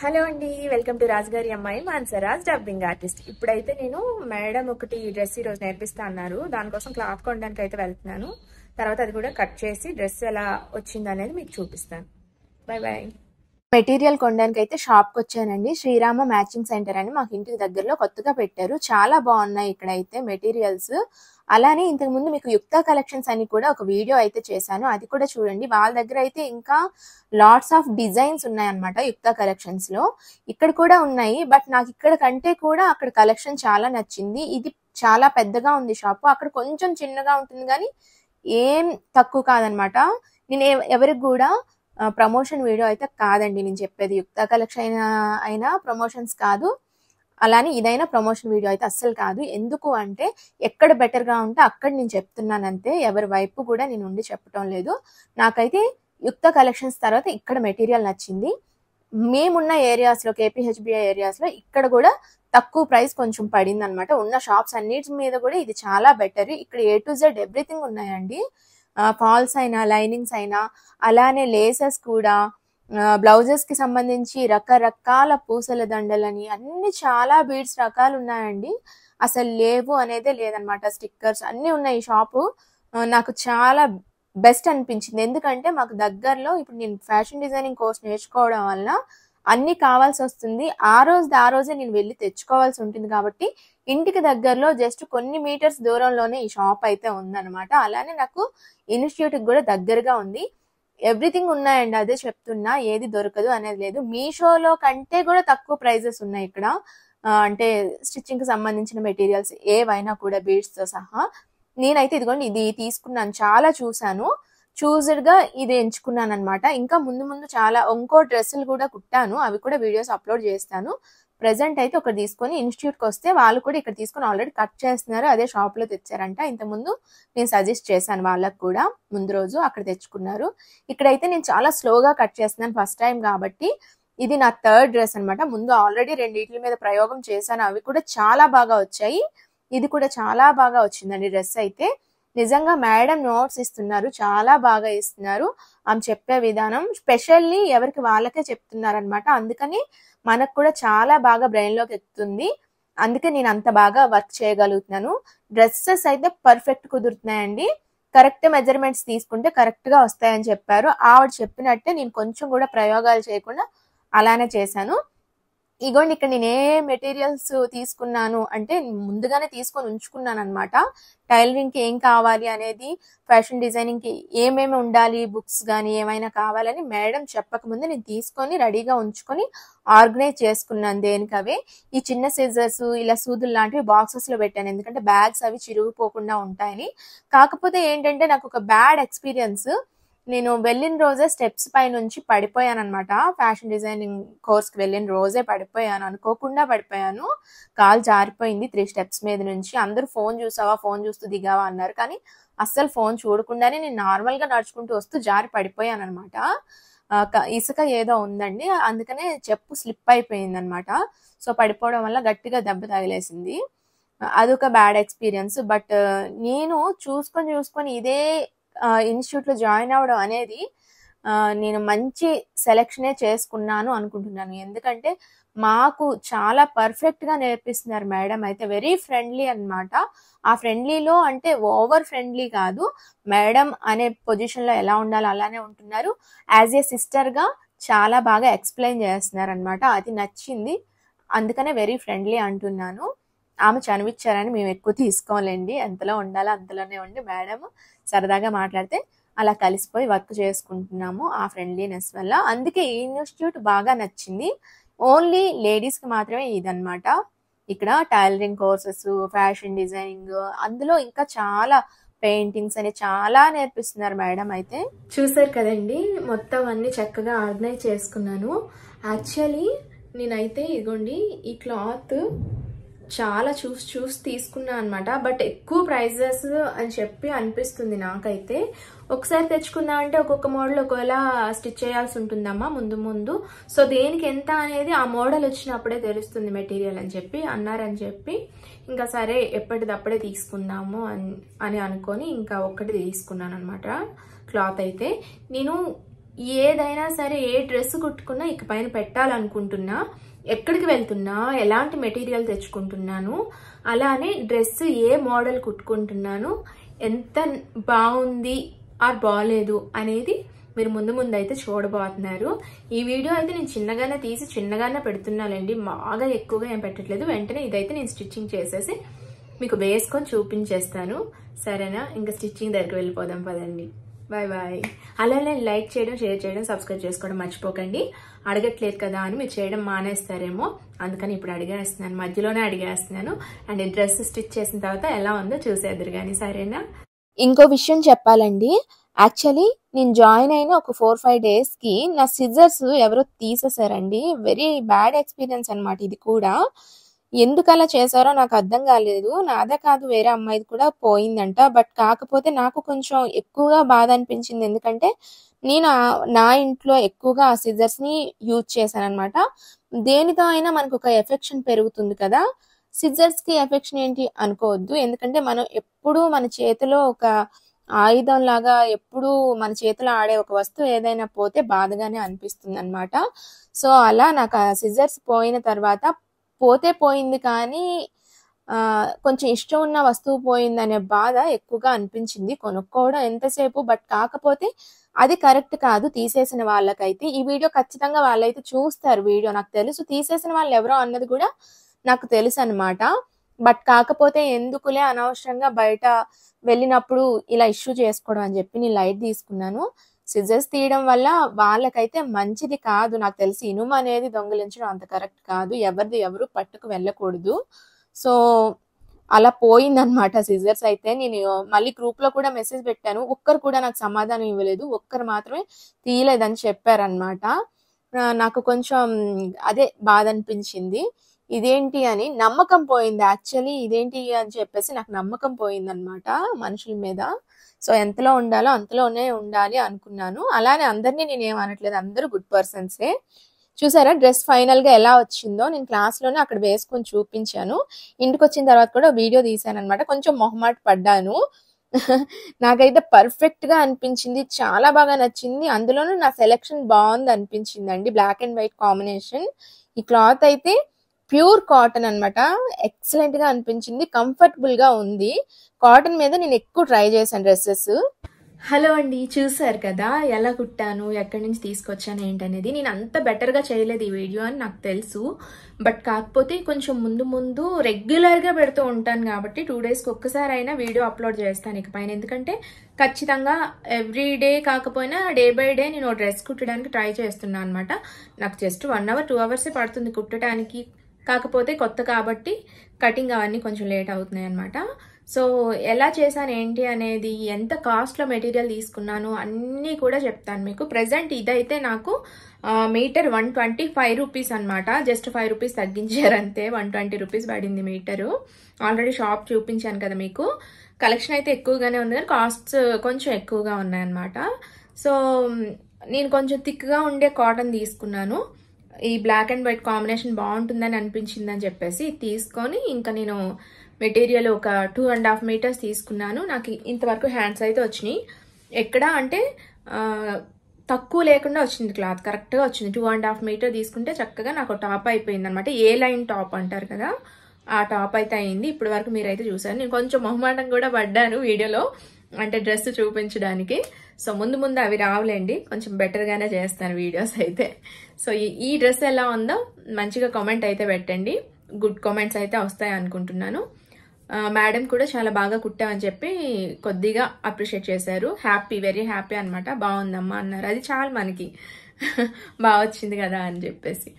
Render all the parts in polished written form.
Hello అండి, welcome to రాజుగారి అమ్మాయి మాన్సరాజ్ డబ్బింగ్ ఆర్టిస్ట్. ఇప్పుడైతే నేను మేడం ఒకటి డ్రెస్ ఈరోజు నేర్పిస్తా అన్నారు. దానికోసం క్లాత్ కొనడానికి అయితే వెళ్తున్నాను. తర్వాత అది కూడా కట్ చేసి డ్రెస్ ఎలా వచ్చింది అనేది మీకు చూపిస్తాను. Bye bye. మెటీరియల్ కొనడానికి అయితే షాప్కి వచ్చానండి. శ్రీరామ మ్యాచింగ్ సెంటర్ అని మాకు ఇంటికి దగ్గరలో కొత్తగా పెట్టారు. చాలా బాగున్నాయి ఇక్కడ అయితే మెటీరియల్స్. అలానే ఇంతకు ముందు మీకు యుక్త కలెక్షన్స్ అని కూడా ఒక వీడియో అయితే చేశాను, అది కూడా చూడండి. వాళ్ళ దగ్గర అయితే ఇంకా లాట్స్ ఆఫ్ డిజైన్స్ ఉన్నాయన్నమాట యుక్త కలెక్షన్స్ లో. ఇక్కడ కూడా ఉన్నాయి, బట్ నాకు ఇక్కడ కంటే కూడా అక్కడ కలెక్షన్ చాలా నచ్చింది. ఇది చాలా పెద్దగా ఉంది షాపు, అక్కడ కొంచెం చిన్నగా ఉంటుంది కానీ ఏం తక్కువ కాదనమాట. నేను ఎవరికి కూడా ప్రమోషన్ వీడియో అయితే కాదండి నేను చెప్పేది. యుక్త కలెక్షన్ అయినా ప్రమోషన్స్ కాదు, అలానే ఇదైనా ప్రమోషన్ వీడియో అయితే అస్సలు కాదు. ఎందుకు అంటే ఎక్కడ బెటర్గా ఉంటే అక్కడ నేను చెప్తున్నాను అంతే, ఎవరి వైపు కూడా నేను ఉండి చెప్పడం లేదు. నాకైతే యుక్త కలెక్షన్స్ తర్వాత ఇక్కడ మెటీరియల్ నచ్చింది. మేమున్న ఏరియాస్లో KPHBI ఏరియాస్లో ఇక్కడ కూడా తక్కువ ప్రైస్ కొంచెం పడింది అనమాట. ఉన్న షాప్స్ అన్నిటి మీద కూడా ఇది చాలా బెటర్. ఇక్కడ A to Z ఎవ్రీథింగ్ ఉన్నాయండి. ఫాల్స్ అయినా, లైనింగ్స్ అయినా, అలానే లేసెస్ కూడా, బ్లౌజెస్ కి సంబంధించి రకరకాల పూసల దండలని అన్ని చాలా బీడ్స్ రకాలు ఉన్నాయండి. అసలు లేవు అనేదే లేదనమాట. స్టిక్కర్స్ అన్ని ఉన్నాయి. షాపు నాకు చాలా బెస్ట్ అనిపించింది. ఎందుకంటే మాకు దగ్గరలో ఇప్పుడు నేను ఫ్యాషన్ డిజైనింగ్ కోర్స్ నేర్చుకోవడం వల్ల అన్ని కావాల్సి వస్తుంది. ఆ రోజే నేను వెళ్ళి తెచ్చుకోవాల్సి ఉంటుంది. కాబట్టి ఇంటికి దగ్గరలో జస్ట్ కొన్ని మీటర్స్ దూరంలోనే ఈ షాప్ అయితే ఉందన్నమాట. అలానే నాకు ఇన్స్టిట్యూట్ కూడా దగ్గరగా ఉంది. ఎవ్రీథింగ్ ఉన్నాయండి, అదే చెప్తున్నా, ఏది దొరకదు అనేది లేదు. మీషోలో కంటే కూడా తక్కువ ప్రైజెస్ ఉన్నాయి ఇక్కడ. అంటే స్టిచ్చింగ్ కి సంబంధించిన మెటీరియల్స్ ఏవైనా కూడా బీడ్స్ తో సహా. నేనైతే ఇదిగోండి ఇది తీసుకున్నాను, చాలా చూసాను, చూజ్డ్ గా ఇది ఎంచుకున్నాను అనమాట. ఇంకా ముందు చాలా ఇంకో డ్రెస్సులు కూడా కుట్టాను, అవి కూడా వీడియోస్ అప్లోడ్ చేస్తాను. ప్రెసెంట్ అయితే ఒకటి తీసుకొని ఇన్స్టిట్యూట్కి వస్తే వాళ్ళు కూడా ఇక్కడ తీసుకొని ఆల్రెడీ కట్ చేస్తున్నారు, అదే షాప్ లో తెచ్చారంట. ఇంతకుముందు నేను సజెస్ట్ చేశాను వాళ్ళకు కూడా, ముందు రోజు అక్కడ తెచ్చుకున్నారు. ఇక్కడైతే నేను చాలా స్లోగా కట్ చేస్తున్నాను, ఫస్ట్ టైం కాబట్టి. ఇది నా థర్డ్ డ్రెస్ అనమాట. ముందు ఆల్రెడీ రెండింటి మీద ప్రయోగం చేశాను, అవి కూడా చాలా బాగా వచ్చాయి. ఇది కూడా చాలా బాగా వచ్చిందండి డ్రెస్ అయితే. నిజంగా మేడం నోట్స్ ఇస్తున్నారు, చాలా బాగా ఇస్తున్నారు. ఆమె చెప్పే విధానం స్పెషల్లీ ఎవరికి వాళ్ళకే చెప్తున్నారు అనమాట. అందుకని మనకు కూడా చాలా బాగా బ్రెయిన్ లోకి ఎక్కుతుంది. అందుకే నేను అంత బాగా వర్క్ చేయగలుగుతున్నాను. డ్రెస్సెస్ అయితే పర్ఫెక్ట్ కుదురుతున్నాయండి. కరెక్ట్ మెజర్మెంట్స్ తీసుకుంటే కరెక్ట్ గా వస్తాయని చెప్పారు. ఆవిడ చెప్పినట్టే నేను కొంచెం కూడా ప్రయోగాలు చేయకుండా అలానే చేశాను. ఇగోండి ఇక్కడ నేను ఏ మెటీరియల్స్ తీసుకున్నాను అంటే ముందుగానే తీసుకొని ఉంచుకున్నాను అనమాట. టైలరింగ్ కి ఏం కావాలి అనేది, ఫ్యాషన్ డిజైనింగ్ కి ఏమేమి ఉండాలి, బుక్స్ కానీ ఏమైనా కావాలని మేడం చెప్పకముందే నేను తీసుకొని రెడీగా ఉంచుకొని ఆర్గనైజ్ చేసుకున్నాను దేనికవే. ఈ చిన్న సిజర్స్, ఇలా సూదులు లాంటివి బాక్సెస్ లో పెట్టాను, ఎందుకంటే బ్యాగ్స్ అవి చిరిగిపోకుండా ఉంటాయని. కాకపోతే ఏంటంటే నాకు ఒక బ్యాడ్ ఎక్స్పీరియన్స్. నేను వెళ్ళిన రోజే స్టెప్స్ పై నుంచి పడిపోయాను అనమాట. ఫ్యాషన్ డిజైనింగ్ కోర్స్ కి వెళ్ళిన రోజే పడిపోయాను, అనుకోకుండా పడిపోయాను. కాలు జారిపోయింది 3 స్టెప్స్ మీద నుంచి. అందరూ ఫోన్ చూసావా, ఫోన్ చూస్తూ దిగావా అన్నారు, కానీ అస్సలు ఫోన్ చూడకుండానే నేను నార్మల్ గా నడుచుకుంటూ వస్తూ జారి పడిపోయాను అనమాట. ఇసుక ఏదో ఉందండి, అందుకనే చెప్పు స్లిప్ అయిపోయింది అనమాట. సో పడిపోవడం వల్ల గట్టిగా దెబ్బ తగిలేసింది. అదొక బ్యాడ్ ఎక్స్పీరియన్స్. బట్ నేను చూసుకొని ఇదే ఇన్స్టిట్యూట్ లో జాయిన్ అవ్వడం అనేది నేను మంచి సెలెక్షనే చేసుకున్నాను అనుకుంటున్నాను. ఎందుకంటే మాకు చాలా పర్ఫెక్ట్ గా నేర్పిస్తున్నారు మేడం అయితే. వెరీ ఫ్రెండ్లీ అనమాట. ఆ ఫ్రెండ్లీలో అంటే ఓవర్ ఫ్రెండ్లీ కాదు, మేడం అనే పొజిషన్ లో ఎలా ఉండాలో అలానే ఉంటున్నారు. యాజ్ ఏ సిస్టర్ గా చాలా బాగా ఎక్స్ప్లెయిన్ చేస్తున్నారు అనమాట. అది నచ్చింది, అందుకనే వెరీ ఫ్రెండ్లీ అంటున్నాను. ఆమె చనివిచ్చారని మేము ఎక్కువ తీసుకోలేండి, ఎంతలో ఉండాలో అంతలోనే ఉండి మేడం సరదాగా మాట్లాడితే అలా కలిసిపోయి వర్క్ చేసుకుంటున్నాము ఆ ఫ్రెండ్లీనెస్ వల్ల. అందుకే ఈ ఇన్స్టిట్యూట్ బాగా నచ్చింది. ఓన్లీ లేడీస్ కి మాత్రమే ఇదన్నమాట. ఇక్కడ టైలరింగ్ కోర్సెస్, ఫ్యాషన్ డిజైనింగ్, అందులో ఇంకా చాలా పెయింటింగ్స్ అని చాలా నేర్పిస్తున్నారు మేడం అయితే. చూసారు కదండి, మొత్తం అన్ని చక్కగా ఆర్గనైజ్ చేసుకున్నాను. యాక్చువల్లీ నేనైతే ఇదిగోండి ఈ క్లాత్ చాలా చూసి తీసుకున్నా అనమాట. బట్ ఎక్కువ ప్రైజెస్ అని చెప్పి అనిపిస్తుంది నాకైతే. ఒకసారి తెచ్చుకున్నా అంటే ఒక్కొక్క మోడల్ ఒకవేళ స్టిచ్ చేయాల్సి ఉంటుందమ్మా ముందు. సో దేనికి ఎంత అనేది ఆ మోడల్ వచ్చినప్పుడే తెలుస్తుంది మెటీరియల్ అని చెప్పి అన్నారని చెప్పి ఇంకా సరే ఎప్పటిదప్పుడే తీసుకుందాము అని అనుకొని ఇంకా ఒక్కటి తీసుకున్నాను అనమాట క్లాత్ అయితే. నేను ఏదైనా సరే ఏ డ్రెస్ కుట్టుకున్నా ఇక పైన పెట్టాలనుకుంటున్నా, ఎక్కడికి వెళ్తున్నా, ఎలాంటి మెటీరియల్ తెచ్చుకుంటున్నాను, అలానే డ్రెస్ ఏ మోడల్ కుట్టుకుంటున్నాను, ఎంత బాగుంది ఆర్ బాగలేదు అనేది మీరు ముందు అయితే చూడబోతున్నారు. ఈ వీడియో అయితే నేను చిన్నగానే తీసి చిన్నగానే పెడుతున్నానండి, బాగా ఎక్కువగా ఏం పెట్టట్లేదు. వెంటనే ఇదైతే నేను స్టిచ్చింగ్ చేసేసి మీకు వేసుకొని చూపించేస్తాను, సరేనా? ఇంకా స్టిచ్చింగ్ దగ్గరికి వెళ్ళిపోదాం పదండి. Bye bye. అలానే లైక్ చేయడం, షేర్ చేయడం, సబ్స్క్రైబ్ చేసుకోవడం మర్చిపోకండి. అడగట్లేదు కదా అని మీరు చేయడం మానేస్తారేమో, అందుకని ఇప్పుడు అడిగేస్తున్నాను, మధ్యలోనే అడిగేస్తున్నాను. అండ్ ఈ డ్రెస్ స్టిచ్ చేసిన తర్వాత ఎలా ఉందో చూసేద్దరు కానీ, సరేనా? ఇంకో విషయం చెప్పాలండి, యాక్చువల్లీ నేను జాయిన్ అయిన ఒక 4-5 డేస్కి నా సిజర్స్ ఎవరో తీసేసారండి. వెరీ బ్యాడ్ ఎక్స్పీరియన్స్ అనమాట ఇది కూడా. ఎందుకు అలా చేశారో నాకు అర్థం కాలేదు. నాదే కాదు, వేరే అమ్మాయిది కూడా పోయిందంట. బట్ కాకపోతే నాకు కొంచెం ఎక్కువగా బాధ అనిపించింది, ఎందుకంటే నేను నా ఇంట్లో ఎక్కువగా ఆ సిజర్స్ని యూజ్ చేశాను అనమాట. దేనితో అయినా మనకు ఒక ఎఫెక్షన్ పెరుగుతుంది కదా, సిజర్స్కి ఎఫెక్షన్ ఏంటి అనుకోవద్దు. ఎందుకంటే మనం ఎప్పుడు మన చేతిలో ఒక ఆయుధం లాగా, ఎప్పుడు మన చేతిలో ఆడే ఒక వస్తువు ఏదైనా పోతే బాధగానే అనిపిస్తుంది అనమాట. సో అలా నాకు ఆ సిజర్స్ పోయిన తర్వాత, పోతే పోయింది కానీ కొంచెం ఇష్టం ఉన్న వస్తువు పోయిందనే బాధ ఎక్కువగా అనిపించింది. కొనుక్కోవడం ఎంతసేపు, బట్ కాకపోతే అది కరెక్ట్ కాదు తీసేసిన వాళ్ళకైతే. ఈ వీడియో ఖచ్చితంగా వాళ్ళైతే చూస్తారు, వీడియో నాకు తెలుసు. తీసేసిన వాళ్ళు ఎవరో అన్నది కూడా నాకు తెలుసు అనమాట. బట్ కాకపోతే ఎందుకులే అనవసరంగా బయట వెళ్ళినప్పుడు ఇలా ఇష్యూ చేసుకోవడం అని చెప్పి నేను లైట్ తీసుకున్నాను. సిజర్స్ తీయడం వల్ల వాళ్ళకైతే మంచిది కాదు, నాకు తెలిసి. ఇనుము అనేది దొంగిలించడం అంత కరెక్ట్ కాదు, ఎవరిది ఎవరు పట్టుకు వెళ్ళకూడదు. సో అలా పోయిందనమాట సిజర్స్ అయితే. నేను మళ్ళీ గ్రూప్లో కూడా మెసేజ్ పెట్టాను, ఒక్కరు కూడా నాకు సమాధానం ఇవ్వలేదు. ఒక్కరు మాత్రమే తీయలేదని చెప్పారనమాట. నాకు కొంచెం అదే బాధ అనిపించింది. ఇదేంటి అని నమ్మకం పోయింది, యాక్చువల్లీ ఇదేంటి అని చెప్పేసి నాకు నమ్మకం పోయిందనమాట మనుషుల మీద. సో ఎంతలో ఉండాలో అంతలోనే ఉండాలి అనుకున్నాను. అలానే అందరినీ నేను ఏమనట్లేదు, అందరూ గుడ్ పర్సన్సే. చూసారా డ్రెస్ ఫైనల్ గా ఎలా వచ్చిందో? నేను క్లాస్లోనే అక్కడ వేసుకొని చూపించాను. ఇంటికి వచ్చిన తర్వాత కూడా వీడియో తీసాను అనమాట. కొంచెం మొహమాట పడ్డాను. నాకైతే పర్ఫెక్ట్ గా అనిపించింది, చాలా బాగా నచ్చింది. అందులోనూ నా సెలెక్షన్ బాగుంది అనిపించింది అండి, బ్లాక్ అండ్ వైట్ కాంబినేషన్. ఈ క్లాత్ అయితే ప్యూర్ కాటన్ అనమాట, ఎక్సలెంట్ గా అనిపించింది, కంఫర్టబుల్ గా ఉంది. కాటన్ మీద నేను ఎక్కువ ట్రై చేశాను డ్రెస్సెస్. హలో అండి, చూసారు కదా ఎలా కుట్టాను, ఎక్కడి నుంచి తీసుకొచ్చాను ఏంటనేది. నేను అంత బెటర్గా చేయలేదు ఈ వీడియో అని నాకు తెలుసు. బట్ కాకపోతే కొంచెం ముందు రెగ్యులర్గా పెడుతూ ఉంటాను కాబట్టి 2 డేస్కి ఒక్కసారి అయినా వీడియో అప్లోడ్ చేస్తాను ఇక పైన. ఎందుకంటే ఖచ్చితంగా ఎవ్రీ డే కాకపోయినా డే బై డే నేను డ్రెస్ కుట్టడానికి ట్రై చేస్తున్నాను అనమాట. నాకు జస్ట్ 1 అవర్ 2 అవర్సే పడుతుంది కుట్టడానికి. కాకపోతే కొత్త కాబట్టి కటింగ్ అవన్నీ కొంచెం లేట్ అవుతున్నాయి అనమాట. సో ఎలా చేశాను ఏంటి అనేది, ఎంత కాస్ట్లో మెటీరియల్ తీసుకున్నాను అన్నీ కూడా చెప్తాను మీకు. ప్రెజెంట్ ఇదైతే నాకు మీటర్ 125 రూపీస్ అనమాట. జస్ట్ 5 రూపీస్ తగ్గించారు అంతే, 120 రూపీస్ పడింది మీటరు. ఆల్రెడీ షాప్ చూపించాను కదా మీకు. కలెక్షన్ అయితే ఎక్కువగానే ఉంది కానీ కాస్ట్స్ కొంచెం ఎక్కువగా ఉన్నాయన్నమాట. సో నేను కొంచెం థిక్గా ఉండే కాటన్ తీసుకున్నాను. ఈ బ్లాక్ అండ్ వైట్ కాంబినేషన్ బాగుంటుందని అనిపించిందని చెప్పేసి తీసుకొని ఇంకా నేను మెటీరియల్ ఒక 2.5 మీటర్స్ తీసుకున్నాను. నాకు ఇంతవరకు హ్యాండ్స్ అయితే వచ్చినాయి. ఎక్కడ అంటే తక్కువ లేకుండా వచ్చింది, క్లాత్ కరెక్ట్గా వచ్చింది. 2.5 మీటర్ తీసుకుంటే చక్కగా నాకు టాప్ అయిపోయింది అనమాట. ఏ లైన్ టాప్ అంటారు కదా, ఆ టాప్ అయితే అయింది. ఇప్పటి వరకు మీరైతే చూసారు. నేను కొంచెం మొహమాటం కూడా పడ్డాను వీడియోలో, అంటే డ్రెస్ చూపించడానికి. సో ముందు అవి రావులేండి, కొంచెం బెటర్గానే చేస్తాను వీడియోస్ అయితే. సో ఈ డ్రెస్ ఎలా ఉందో మంచిగా కామెంట్ అయితే పెట్టండి, గుడ్ కామెంట్స్ అయితే వస్తాయి అనుకుంటున్నాను. మేడం కూడా చాలా బాగా కుట్టామని చెప్పి కొద్దిగా అప్రిషియేట్ చేశారు. హ్యాపీ, వెరీ హ్యాపీ అనమాట. బాగుందమ్మా అన్నారు, అది చాలా మనకి బాగా వచ్చింది కదా అని చెప్పేసి.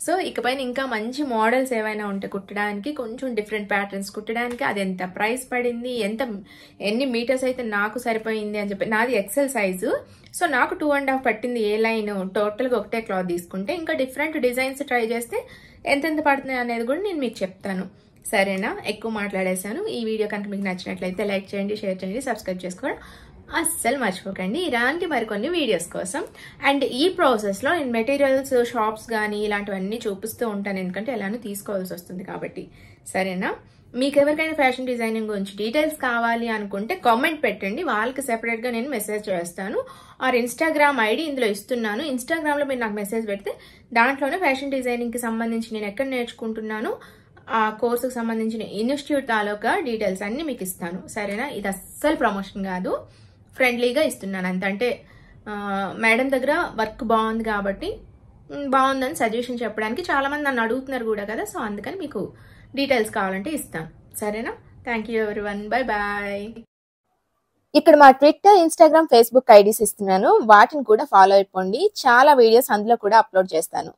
సో ఇకపైన ఇంకా మంచి మోడల్స్ ఏవైనా ఉంటే కుట్టడానికి, కొంచెం డిఫరెంట్ ప్యాటర్న్స్ కుట్టడానికి, అది ఎంత ప్రైస్ పడింది, ఎన్ని మీటర్స్ అయితే నాకు సరిపోయింది అని చెప్పి. నాది ఎక్సెల్ సైజు, సో నాకు 2.5 పట్టింది ఏ లైన్. టోటల్గా ఒకటే క్లాత్ తీసుకుంటే, ఇంకా డిఫరెంట్ డిజైన్స్ ట్రై చేస్తే ఎంతెంత పడుతుంది అనేది కూడా నేను మీకు చెప్తాను, సరేనా? ఎక్కువ మాట్లాడేశాను. ఈ వీడియో కనుక మీకు నచ్చినట్లయితే లైక్ చేయండి, షేర్ చేయండి, సబ్స్క్రైబ్ చేసుకోవడం అస్సలు మర్చిపోకండి ఇలాంటి మరికొన్ని వీడియోస్ కోసం. అండ్ ఈ ప్రాసెస్లో నేను మెటీరియల్స్, షాప్స్ కానీ ఇలాంటివన్నీ చూపిస్తూ ఉంటాను, ఎందుకంటే ఎలానో తీసుకోవాల్సి వస్తుంది కాబట్టి, సరేనా? మీకు ఎవరికైనా ఫ్యాషన్ డిజైనింగ్ గురించి డీటెయిల్స్ కావాలి అనుకుంటే కామెంట్ పెట్టండి, వాళ్ళకి సెపరేట్గా నేను మెసేజ్ చేస్తాను. ఆర్ ఇన్స్టాగ్రామ్ ఐడి ఇందులో ఇస్తున్నాను. ఇన్స్టాగ్రామ్లో మీరు నాకు మెసేజ్ పెడితే దాంట్లోనే ఫ్యాషన్ డిజైనింగ్కి సంబంధించి నేను ఎక్కడ నేర్చుకుంటున్నాను, ఆ కోర్సుకు సంబంధించిన ఇన్స్టిట్యూట్ తాలూకా డీటెయిల్స్ అన్ని మీకు ఇస్తాను. సరేనా? ఇది అస్సలు ప్రమోషన్ కాదు, ఫ్రెండ్లీగా ఇస్తున్నాను అంత. అంటే మేడం దగ్గర వర్క్ బాగుంది కాబట్టి బాగుందని సజెషన్ చెప్పడానికి చాలా మంది నన్ను అడుగుతున్నారు కూడా కదా, సో అందుకని మీకు డీటెయిల్స్ కావాలంటే ఇస్తాను. సరేనా? Thank you everyone, bye bye. ఇక్కడ మా ట్విట్టర్, ఇన్స్టాగ్రామ్, ఫేస్బుక్ ఐడీస్ ఇస్తున్నాను, వాటిని కూడా ఫాలో అయిపోండి. చాలా వీడియోస్ అందులో కూడా అప్లోడ్ చేస్తాను.